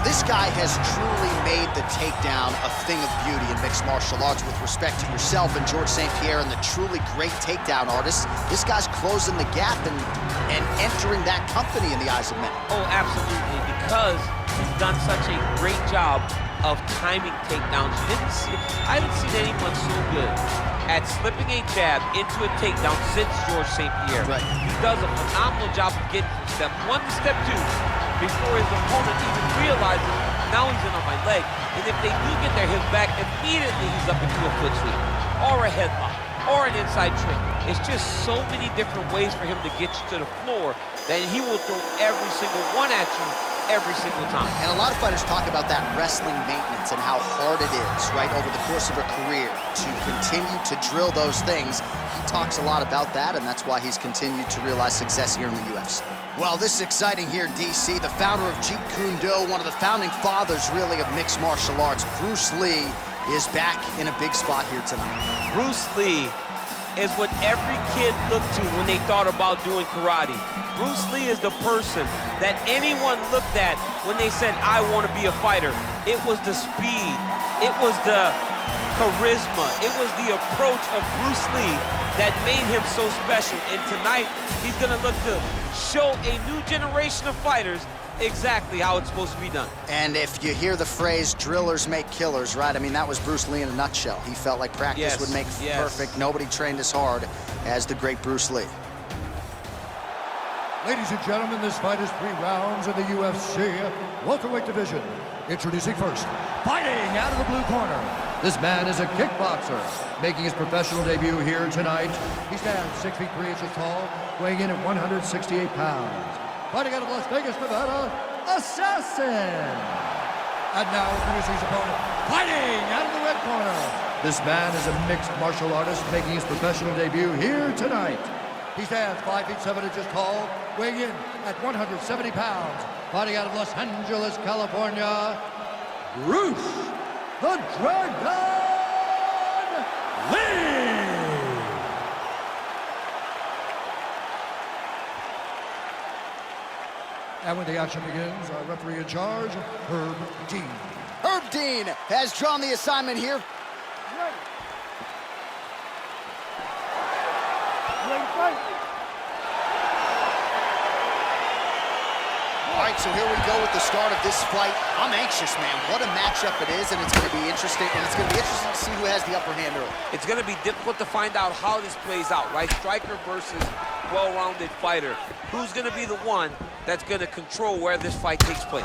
this guy has truly made the takedown a thing of beauty in mixed martial arts. With respect to yourself and George St. Pierre and the truly great takedown artists, this guy's closing the gap and entering that company in the eyes of many. Oh, absolutely, because he's done such a great job of timing takedowns. I haven't seen anyone so good at slipping a jab into a takedown since George St. Pierre. Right. He does a phenomenal job of getting from step 1 to step 2 before his opponent even realizes now he's in on my leg. And if they do get their hips back, immediately he's up into a foot sweep or a headlock or an inside trick. It's just so many different ways for him to get you to the floor that he will throw every single one at you every single time. And a lot of fighters talk about that wrestling maintenance and how hard it is, right, over the course of a career to continue to drill those things. He talks a lot about that, and that's why he's continued to realize success here in the UFC. Well, this is exciting here, DC. The founder of Jeet Kune Do, one of the founding fathers, really, of mixed martial arts, Bruce Lee, is back in a big spot here tonight. Bruce Lee is what every kid looked to when they thought about doing karate. Bruce Lee is the person that anyone looked at when they said, I want to be a fighter. It was the speed, it was the charisma, it was the approach of Bruce Lee that made him so special. And tonight, he's gonna look to show a new generation of fighters exactly how it's supposed to be done. And if you hear the phrase, drillers make killers, right? I mean, that was Bruce Lee in a nutshell. He felt like practice would make perfect. Nobody trained as hard as the great Bruce Lee. Ladies and gentlemen, this fight is 3 rounds in the UFC welterweight division. Introducing first, fighting out of the blue corner. This man is a kickboxer, making his professional debut here tonight. He stands 6 feet 3 inches tall, weighing in at 168 pounds. Fighting out of Las Vegas, Nevada, Assassin. And now introducing his opponent, fighting out of the red corner. This man is a mixed martial artist, making his professional debut here tonight. He stands 5 feet 7 inches tall, weighing in at 170 pounds. Fighting out of Los Angeles, California, Bruce the Dragon Lee! And when the action begins, our referee in charge, Herb Dean. Herb Dean has drawn the assignment here. All right, so here we go with the start of this fight. I'm anxious, man. What a matchup it is, and it's going to be interesting. And it's going to be interesting to see who has the upper hand early. It's going to be difficult to find out how this plays out, right? Striker versus well-rounded fighter. Who's going to be the one that's going to control where this fight takes place?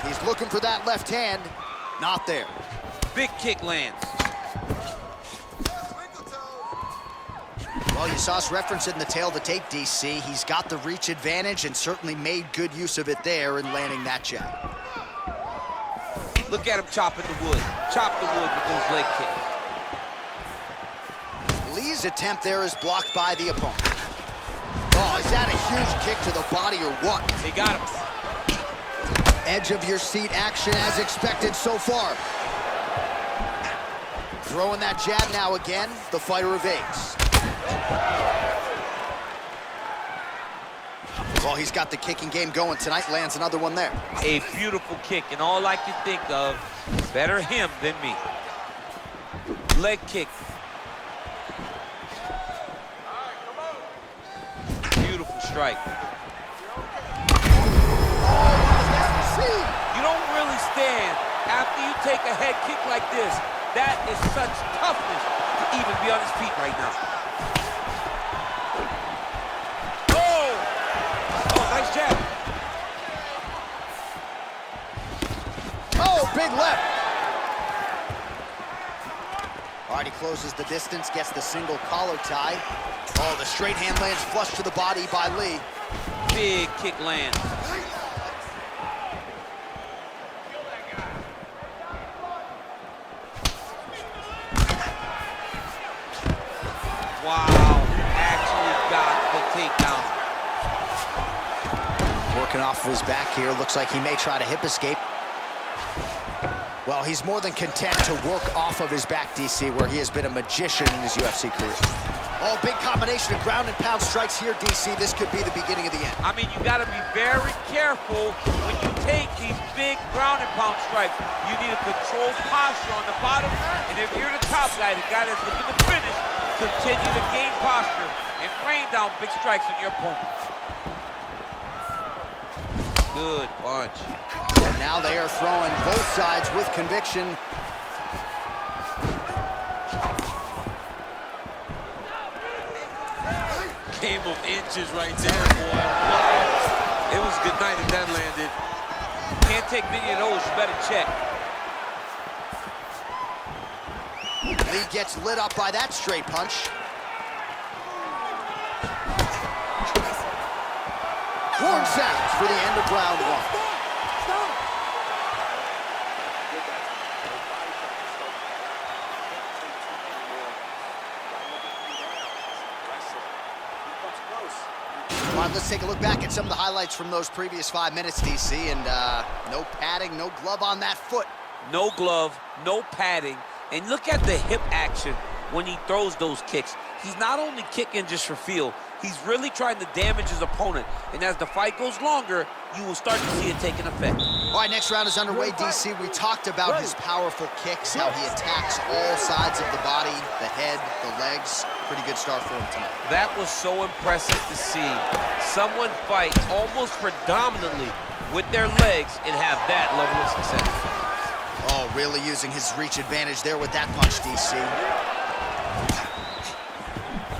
He's looking for that left hand. Not there. Big kick lands. Well, you saw us reference it in the tail of the tape, DC. He's got the reach advantage and certainly made good use of it there in landing that jab. Look at him chopping the wood. Chop the wood with those leg kicks. Lee's attempt there is blocked by the opponent. Oh, is that a huge kick to the body or what? He got him. Edge of your seat action as expected so far. Throwing that jab now again. The fighter evades. Well, he's got the kicking game going tonight. Lands another one there. A beautiful kick, and all I can think of, better him than me. Leg kick. Beautiful strike. You don't really stand after you take a head kick like this. That is such toughness to even be on his feet right now. Nice jab. Oh, big left. All right, he closes the distance, gets the single collar tie. Oh, the straight hand lands flush to the body by Lee. Big kick lands. Wow, actually got the takedown. Working off of his back here. Looks like he may try to hip escape. Well, he's more than content to work off of his back, DC, where he has been a magician in his UFC career. Oh, big combination of ground and pound strikes here, DC. This could be the beginning of the end. I mean, you got to be very careful when you take these big ground and pound strikes. You need a controlled posture on the bottom, and if you're the top guy, the guy that's looking to finish, continue to gain posture and rain down big strikes on your opponent. Good punch. And now they are throwing both sides with conviction. Game of inches right there, boy. Wow. It was a good night if that landed. Can't take many of those, you better check. Lee gets lit up by that straight punch. Horn sounds for the end of round one. All right, let's take a look back at some of the highlights from those previous 5 minutes, DC, and no padding, no glove on that foot. No glove, no padding, and look at the hip action when he throws those kicks. He's not only kicking just for feel, he's really trying to damage his opponent, and as the fight goes longer, you will start to see it take an effect. All right, next round is underway, DC. We talked about his powerful kicks, how he attacks all sides of the body, the head, the legs. Pretty good start for him tonight. That was so impressive to see. Someone fight almost predominantly with their legs and have that level of success. Oh, really using his reach advantage there with that punch, DC.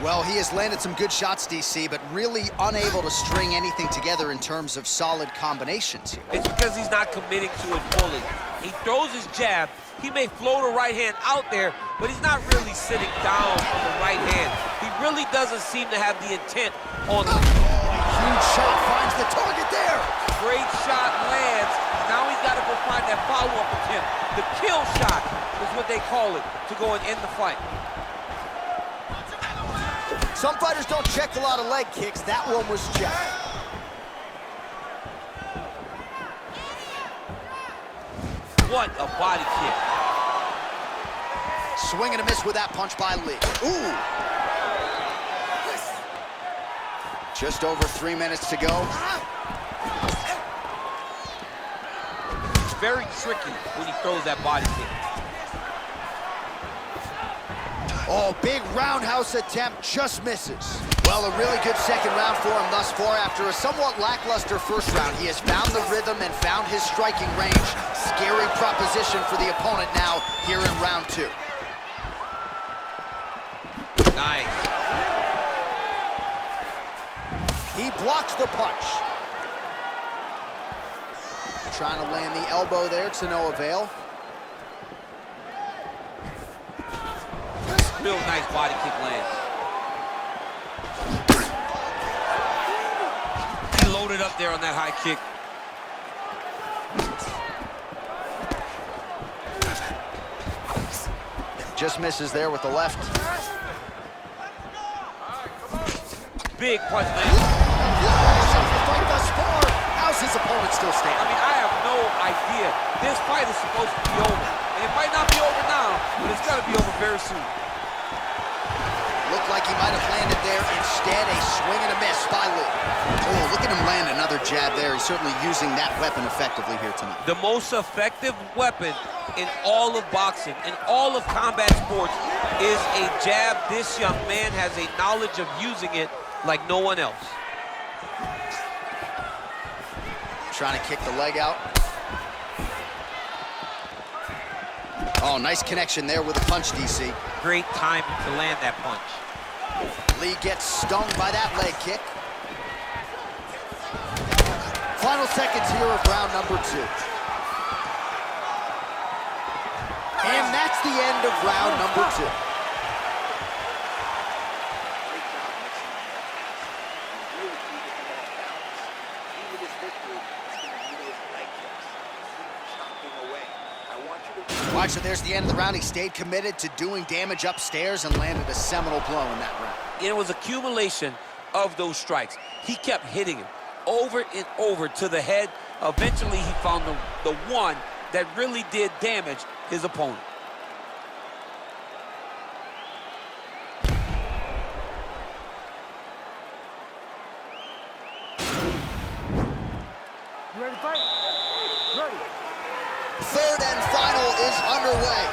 Well, he has landed some good shots, DC, but really unable to string anything together in terms of solid combinations here. It's because he's not committing to it fully. He throws his jab. He may float a right hand out there, but he's not really sitting down on the right hand. He really doesn't seem to have the intent on it. Huge shot finds the target there. Great shot lands. Now he's got to go find that follow-up attempt. The kill shot is what they call it, to go and end the fight. Some fighters don't check a lot of leg kicks. That one was checked. What a body kick. Swing and a miss with that punch by Lee. Ooh. Just over 3 minutes to go. It's very tricky when he throws that body kick. Oh, big roundhouse attempt, just misses. Well, a really good second round for him thus far. After a somewhat lackluster first round, he has found the rhythm and found his striking range. Scary proposition for the opponent now here in round two. Nice. He blocks the punch. Trying to land the elbow there to no avail. Real nice body kick lands. He loaded up there on that high kick. Just misses there with the left. Big punch lands. The fight thus far. How's his opponent still standing? I mean, I have no idea. This fight is supposed to be over. And it might not be over now, but it's got to be over very soon. Looked like he might have landed there. Instead, a swing and a miss by Lee. Oh, look at him land another jab there. He's certainly using that weapon effectively here tonight. The most effective weapon in all of boxing, in all of combat sports, is a jab. This young man has a knowledge of using it like no one else. Trying to kick the leg out. Oh, nice connection there with a punch, DC. Great timing to land that punch. Lee gets stung by that leg kick. Final seconds here of round number two. And that's the end of round number two. All right, so there's the end of the round. He stayed committed to doing damage upstairs and landed a seminal blow in that round. It was accumulation of those strikes. He kept hitting him over and over to the head. Eventually, he found the one that really did damage his opponent. You ready to fight? Ready. Third and final is underway.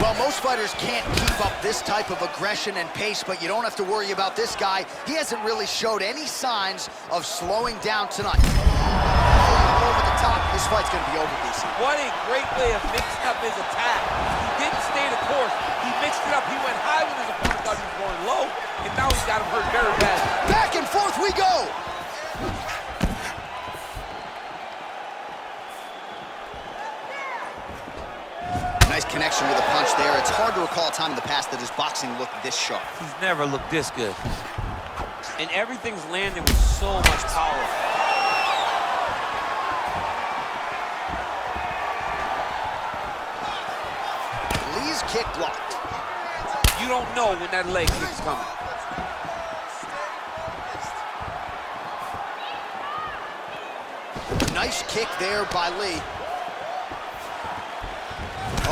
Well, most fighters can't keep up this type of aggression and pace, but you don't have to worry about this guy. He hasn't really showed any signs of slowing down tonight. Over the top, this fight's gonna be over, DC. What a great way of mixing up his attack. He didn't stay the course. He mixed it up. He went high when his opponent thought he was going low, and now he's got him hurt very bad. Back and forth we go. Nice connection with a punch there. It's hard to recall a time in the past that his boxing looked this sharp. He's never looked this good. And everything's landing with so much power. Lee's kick blocked. You don't know when that leg kick's coming. Nice kick there by Lee.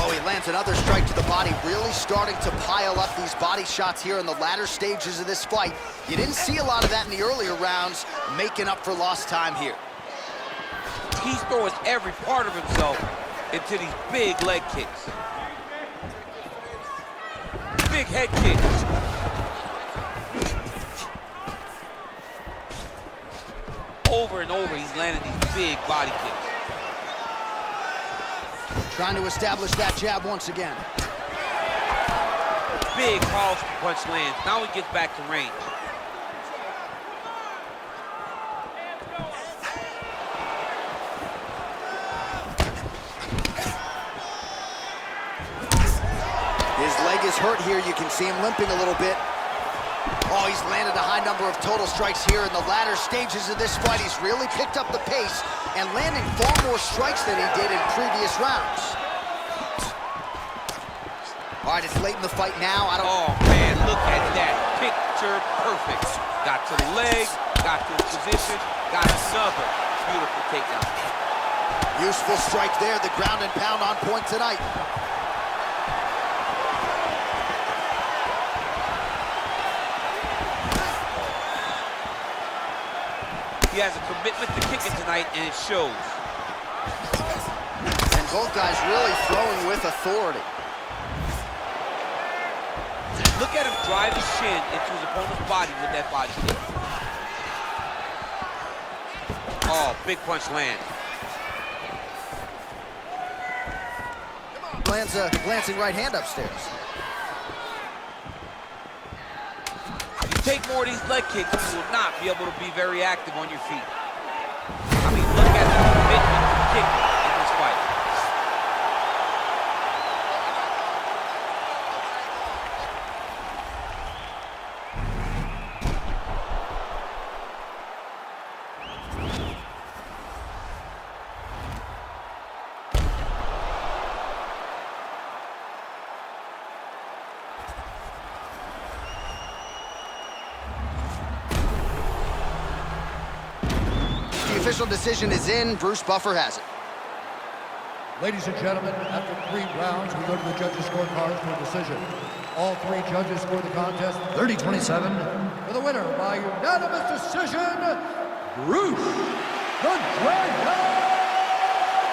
Oh, he lands another strike to the body, really starting to pile up these body shots here in the latter stages of this fight. You didn't see a lot of that in the earlier rounds, making up for lost time here. He's throwing every part of himself into these big leg kicks. Big head kicks. Over and over, he's landing these big body kicks. Trying to establish that jab once again. Big powerful punch lands. Now he gets back to range. His leg is hurt here. You can see him limping a little bit. Oh, he's landed a high number of total strikes here in the latter stages of this fight. He's really picked up the pace and landing far more strikes than he did in previous rounds. All right, it's late in the fight now. Oh, man, look at that. Picture perfect. Got to the leg, got to his position, got another beautiful takedown. Useful strike there. The ground and pound on point tonight. He has a commitment to kicking tonight, and it shows. And both guys really throwing with authority. Look at him drive his shin into his opponent's body with that body kick. Oh, big punch land. Lands a glancing right hand upstairs. You take more of these leg kicks, you will not be able to be very active on your feet. I mean, look at the commitment to kick in this fight. The official decision is in. Bruce Buffer has it. Ladies and gentlemen, after 3 rounds, we go to the judges' scorecards for a decision. All 3 judges scored the contest 30-27. For the winner by unanimous decision, Bruce the Dragon